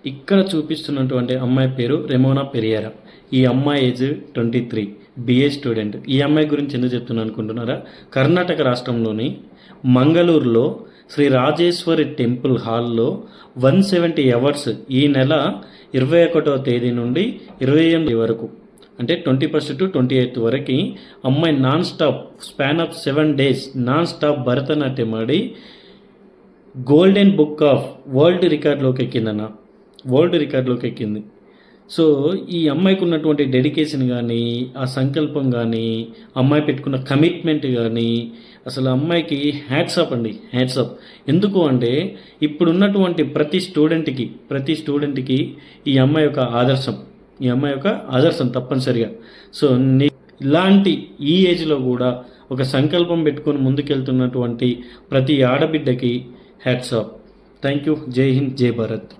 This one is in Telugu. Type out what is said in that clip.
ఇక్కడ చూపిస్తున్నటువంటి అమ్మాయి పేరు రెమోనా పెరియారా. ఈ అమ్మాయి ఏజ్ 23, బిఏ స్టూడెంట్. ఈ అమ్మాయి గురించి ఎందుకు చెప్తున్నాను అనుకుంటున్నారా? కర్ణాటక రాష్ట్రంలోని మంగళూరులో శ్రీ రాజేశ్వరి టెంపుల్ హాల్లో 170 అవర్స్ ఈ నెల 21వ తేదీ నుండి 28 వరకు, అంటే 21st to 28th వరకు అమ్మాయి non stop span of 7 days non stop Bharatanatyam ఆడి గోల్డెన్ బుక్ ఆఫ్ వరల్డ్ రికార్డులోకి ఎక్కిందన్న. వరల్డ్ రికార్డులోకి ఎక్కింది. సో ఈ అమ్మాయికి ఉన్నటువంటి డెడికేషన్ కానీ, ఆ సంకల్పం కానీ, అమ్మాయి పెట్టుకున్న కమిట్మెంట్ కానీ, అసలు అమ్మాయికి హ్యాట్స్ ఆఫ్ అండి, హ్యాట్స్ ఆఫ్. ఎందుకు అంటే ఇప్పుడున్నటువంటి ప్రతి స్టూడెంట్కి ఈ అమ్మాయి యొక్క ఆదర్శం, ఈ అమ్మాయి యొక్క ఆదర్శం తప్పనిసరిగా. సో ఇలాంటి ఈ ఏజ్లో కూడా ఒక సంకల్పం పెట్టుకొని ముందుకెళ్తున్నటువంటి ప్రతి ఆడబిడ్డకి హ్యాట్స్ ఆఫ్. Thank you. జై హింద్, జై భారత్.